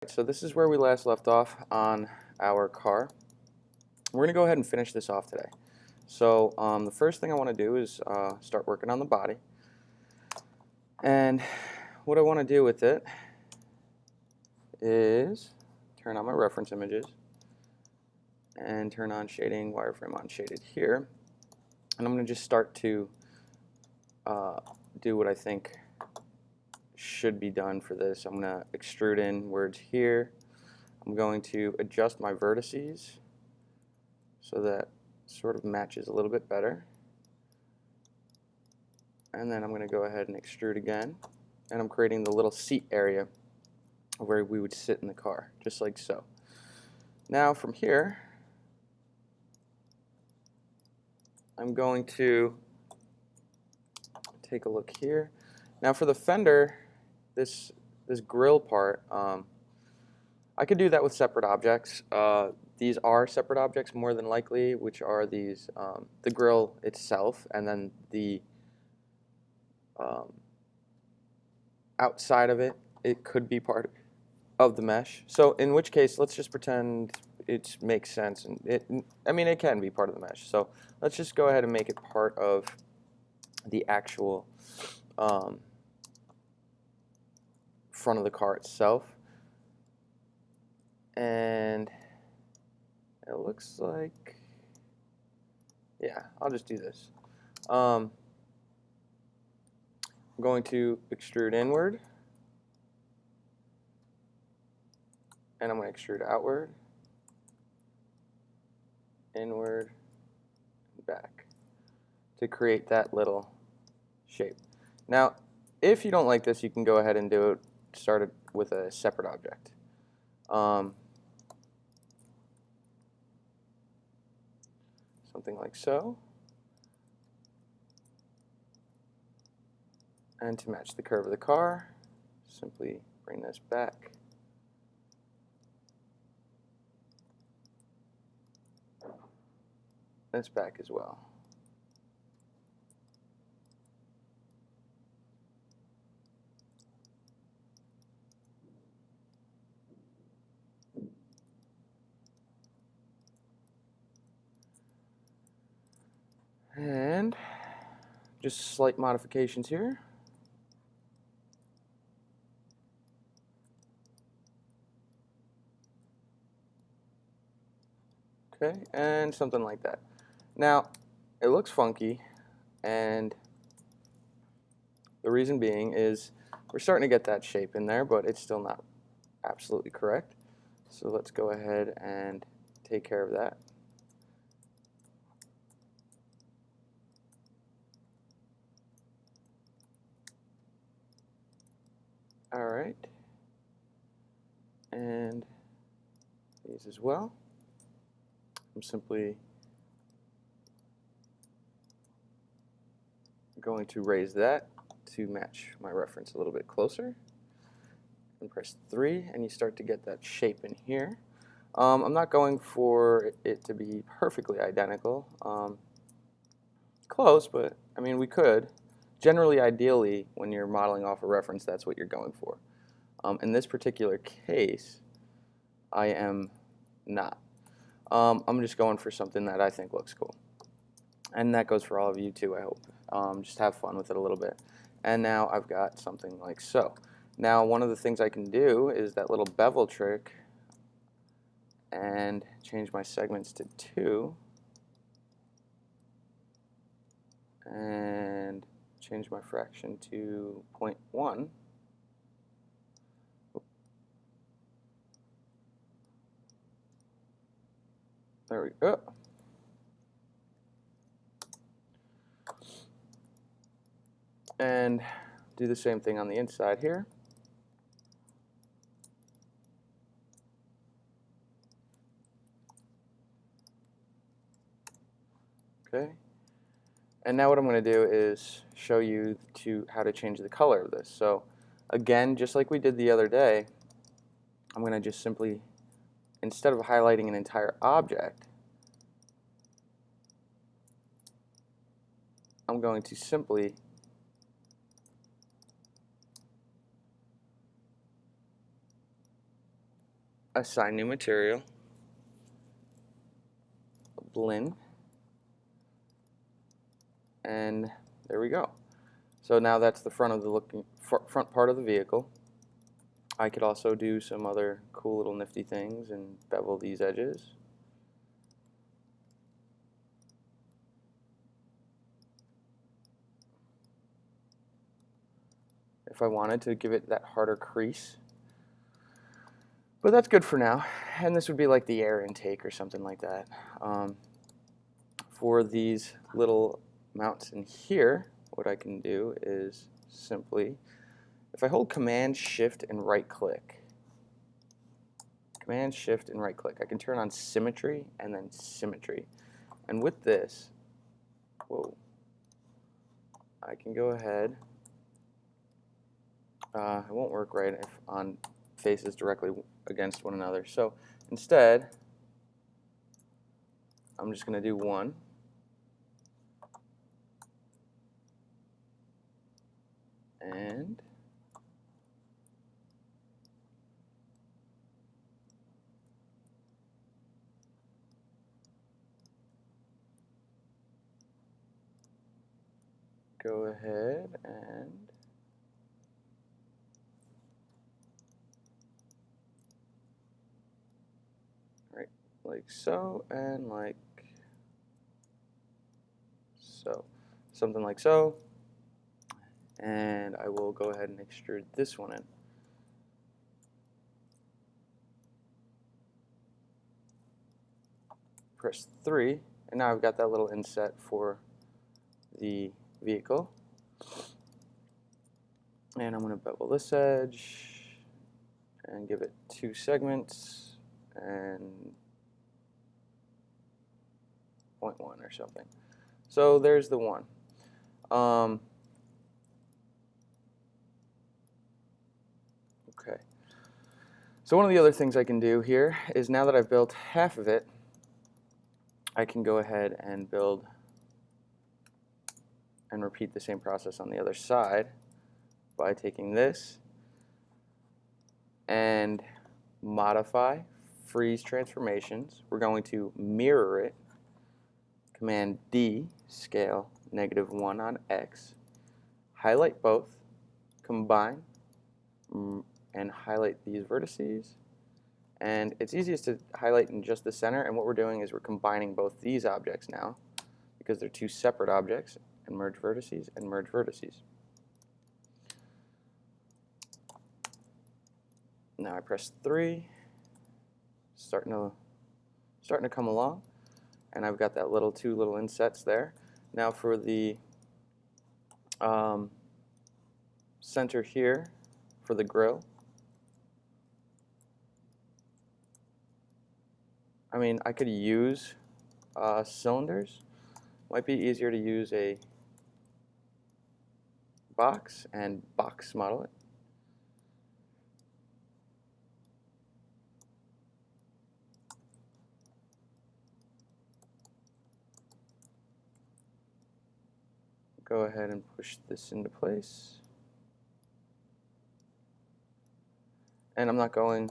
So this is where we last left off on our car. We're going to go ahead and finish this off today. So the first thing I want to do is start working on the body. And what I want to do with it is turn on my reference images and turn on shading, wireframe on shaded here. And I'm going to just start to do what I think should be done for this. I'm going to extrude inwards here. I'm going to adjust my vertices so that sort of matches a little bit better. And then I'm going to go ahead and extrude again. And I'm creating the little seat area where we would sit in the car, just like so. Now from here, I'm going to take a look here. Now for the fender, this grill part, I could do that with separate objects. These are separate objects more than likely, which are these the grill itself, and then the outside of it. It could be part of the mesh. So in which case, let's just pretend it makes sense, and it can be part of the mesh. So let's just go ahead and make it part of the actual front of the car itself. And it looks like, yeah, I'll just do this. I'm going to extrude inward, and I'm going to extrude outward, inward, and back to create that little shape. Now, if you don't like this, you can go ahead and start it with a separate object. Something like so. And to match the curve of the car, simply bring this back. This back as well. And just slight modifications here. Okay, and something like that. Now, it looks funky, and the reason being is we're starting to get that shape in there, but it's still not absolutely correct. So let's go ahead and take care of that. All right, and these as well. I'm simply going to raise that to match my reference a little bit closer. And press 3, and you start to get that shape in here. I'm not going for it to be perfectly identical. Close, but I mean, we could. Generally, ideally, when you're modeling off a reference, that's what you're going for. In this particular case, I am not. I'm just going for something that I think looks cool. And that goes for all of you too, I hope. Just have fun with it a little bit. And now I've got something like so. Now one of the things I can do is that little bevel trick and change my segments to 2 and change my fraction to 0.1. There we go. And do the same thing on the inside here. Okay. And now what I'm going to do is show you how to change the color of this. So again, just like we did the other day, I'm going to just simply, instead of highlighting an entire object, I'm going to simply assign new material, blend, and there we go. So now that's the front of the front part of the vehicle. I could also do some other cool little nifty things and bevel these edges. If I wanted to give it that harder crease. But that's good for now. And this would be like the air intake or something like that. For these little mounts in here, what I can do is simply, if I hold Command Shift and right click, Command Shift and right click, I can turn on symmetry and then symmetry. And with this, whoa, I can go ahead. It won't work right if on faces directly against one another. So instead, I'm just going to do one. And go ahead and right, like so, and like so, something like so. And I will go ahead and extrude this one in. Press 3, and now I've got that little inset for the vehicle. And I'm going to bevel this edge and give it 2 segments and 0.1 or something. So there's the one. Okay. So one of the other things I can do here is, now that I've built half of it, I can go ahead and build and repeat the same process on the other side by taking this and modify, freeze transformations. We're going to mirror it, Command D, scale -1 on X, highlight both, combine, and highlight these vertices. And it's easiest to highlight in just the center, and what we're doing is we're combining both these objects now because they're two separate objects, and merge vertices and merge vertices. Now I press 3, starting to come along, and I've got that two little insets there. Now for the center here for the grill, I mean, I could use cylinders. Might be easier to use a box and box model it. Go ahead and push this into place. And I'm not going,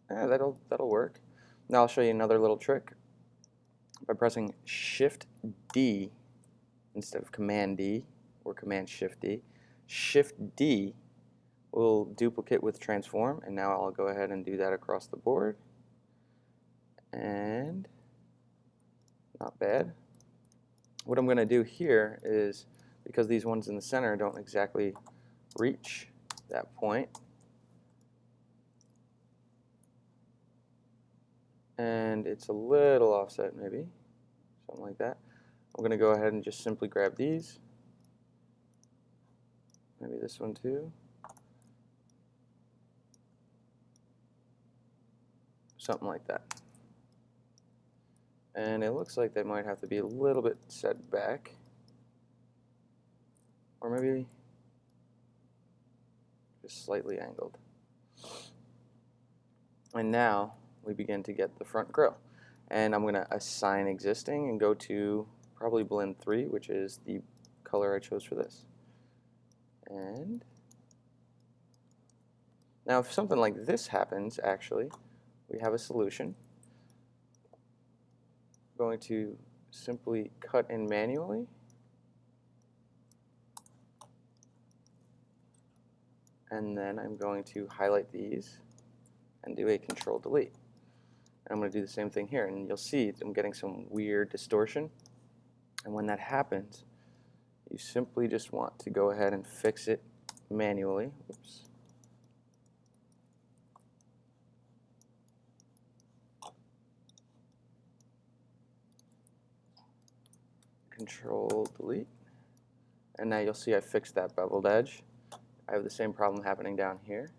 that'll work. Now I'll show you another little trick. By pressing Shift D instead of Command D or Command Shift D, Shift D will duplicate with transform, and now I'll go ahead and do that across the board. And not bad. What I'm going to do here is, because these ones in the center don't exactly reach that point, and it's a little offset maybe, something like that, I'm going to go ahead and just simply grab these, maybe this one too, something like that. And it looks like they might have to be a little bit set back, or maybe just slightly angled. And now we begin to get the front grille. And I'm going to assign existing and go to probably blend 3, which is the color I chose for this. And Now, if something like this happens, actually, we have a solution. I'm going to simply cut in manually. And then I'm going to highlight these and do a Control Delete. And I'm going to do the same thing here, and you'll see I'm getting some weird distortion. And when that happens, you simply just want to go ahead and fix it manually. Oops. Control Delete. And now you'll see I fixed that beveled edge. I have the same problem happening down here.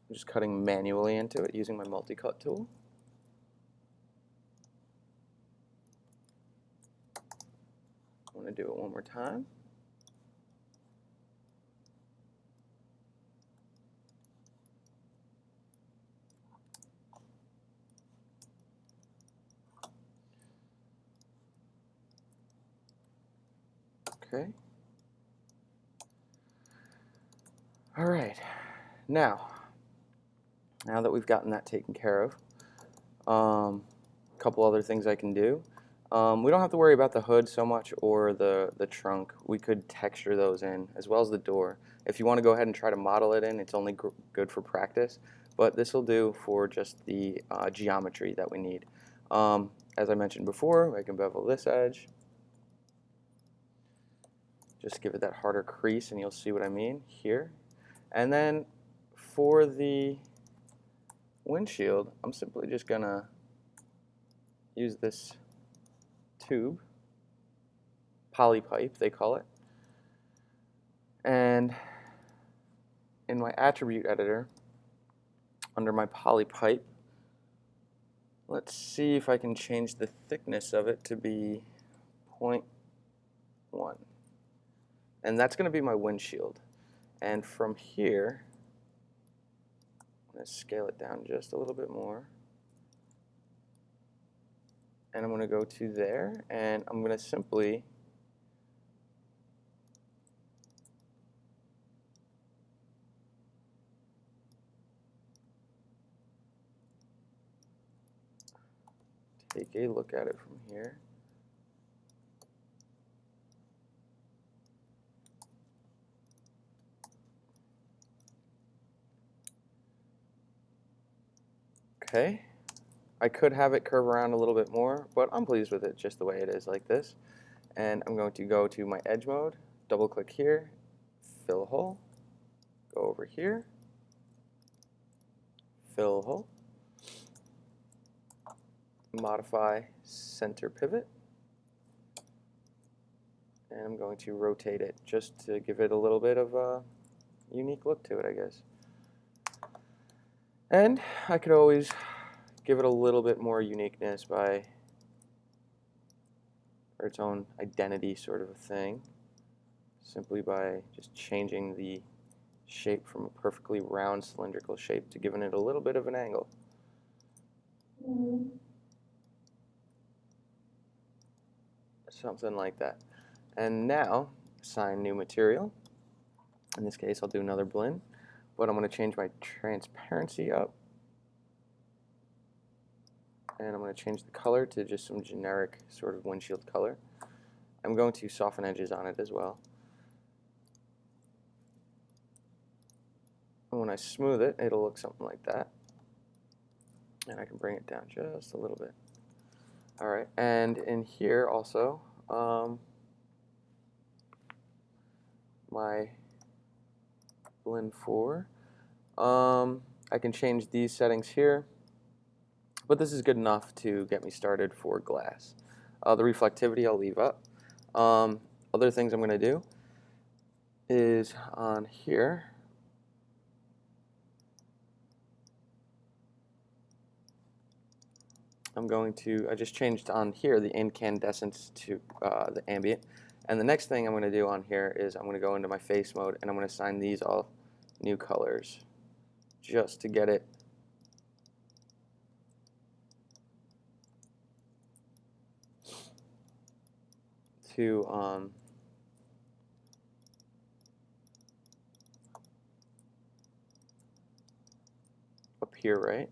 I'm just cutting manually into it using my multi-cut tool. I'm going to do it one more time. Okay. All right. Now that we've gotten that taken care of, a couple other things I can do. We don't have to worry about the hood so much or the trunk. We could texture those in as well as the door. If you want to go ahead and try to model it in, it's only good for practice, but this will do for just the geometry that we need. As I mentioned before, I can bevel this edge. Just give it that harder crease and you'll see what I mean here. And then for the windshield, I'm simply just going to use this tube, poly pipe they call it, and in my attribute editor under my poly pipe, let's see if I can change the thickness of it to be 0.1, and that's going to be my windshield. And from here, I'm going to scale it down just a little bit more. And I'm going to go to there, and I'm going to simply take a look at it from here. Okay. I could have it curve around a little bit more, but I'm pleased with it just the way it is like this. And I'm going to go to my edge mode, double click here, fill a hole, go over here, fill a hole, modify center pivot, and I'm going to rotate it just to give it a little bit of a unique look to it, I guess. And I could always give it a little bit more uniqueness by, or its own identity sort of a thing, simply by just changing the shape from a perfectly round cylindrical shape to giving it a little bit of an angle. Something like that. And now, assign new material. In this case, I'll do another blend, but I'm going to change my transparency up. And I'm going to change the color to just some generic sort of windshield color. I'm going to soften edges on it as well. And when I smooth it, it'll look something like that. And I can bring it down just a little bit. All right, and in here also, my blend 4, I can change these settings here. But this is good enough to get me started for glass. The reflectivity I'll leave up. Other things I'm going to do is on here, I just changed on here the incandescence to the ambient. And the next thing I'm going to do on here is I'm going to go into my face mode and I'm going to assign these all new colors just to get it to here, right?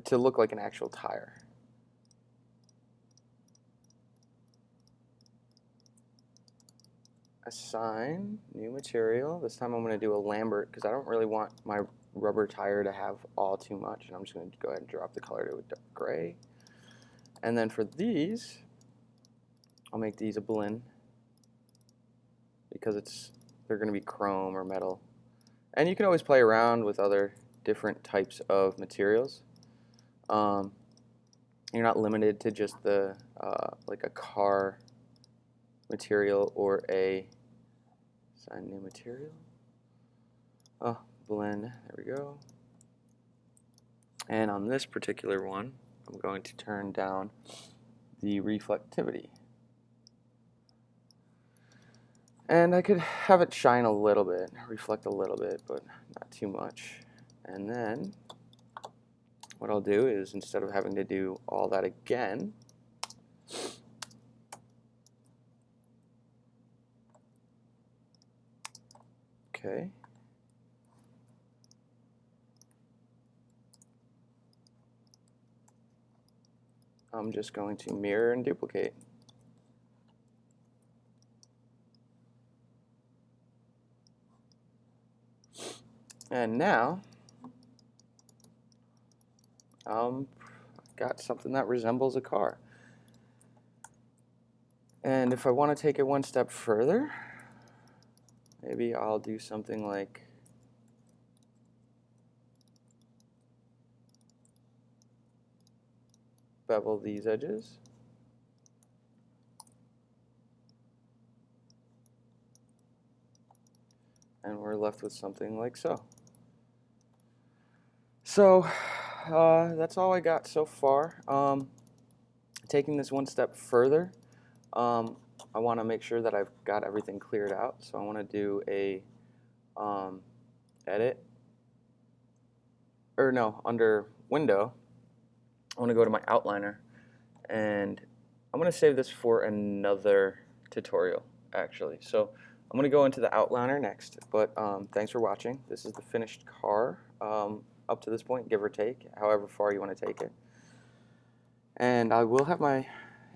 To look like an actual tire. Assign new material. This time I'm going to do a Lambert because I don't really want my rubber tire to have all too much, and I'm just going to go ahead and drop the color to a dark gray. And then for these, I'll make these a blend because they're going to be chrome or metal. And you can always play around with other different types of materials. You're not limited to just the like a car material or a assign new material. Oh, blend. There we go. And on this particular one, I'm going to turn down the reflectivity. And I could have it shine a little bit, reflect a little bit, but not too much. And then what I'll do is, instead of having to do all that again, okay, I'm just going to mirror and duplicate. And now, got something that resembles a car. And if I want to take it one step further, maybe I'll do something like bevel these edges. And we're left with something like so. So that's all I got so far. Taking this one step further, I want to make sure that I've got everything cleared out. So I want to do a edit, or no, under window, I want to go to my outliner, and I'm going to save this for another tutorial actually. So I'm going to go into the outliner next, but thanks for watching. This is the finished car up to this point, give or take, however far you want to take it. And I will have my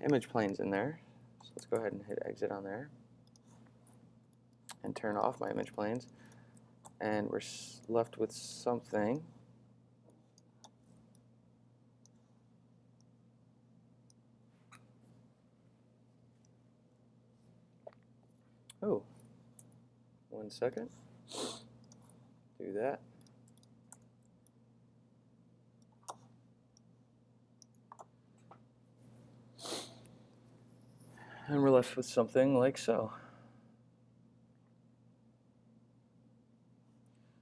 image planes in there. So let's go ahead and hit exit on there and turn off my image planes. And we're left with something. Oh, 1 second. Do that. And we're left with something like so.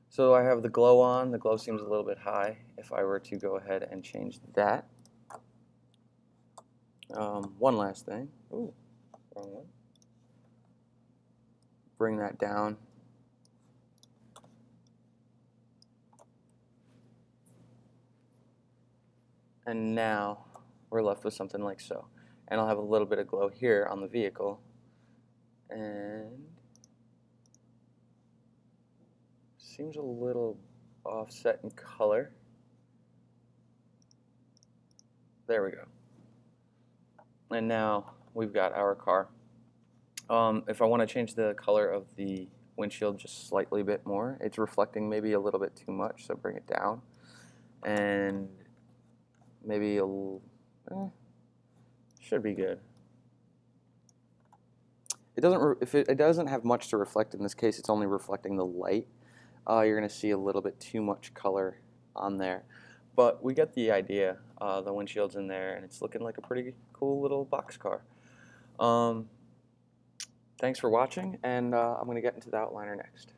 So I have the glow on. The glow seems a little bit high. If I were to go ahead and change that. One last thing. Ooh, wrong one. Bring that down. And now we're left with something like so. And I'll have a little bit of glow here on the vehicle. And seems a little offset in color. There we go. And now we've got our car. If I want to change the color of the windshield just slightly bit more, it's reflecting maybe a little bit too much, so bring it down. And maybe should be good. It doesn't. If it doesn't have much to reflect in this case, it's only reflecting the light. You're going to see a little bit too much color on there, but we get the idea. The windshield's in there, and it's looking like a pretty cool little box car. Thanks for watching, and I'm going to get into the outliner next.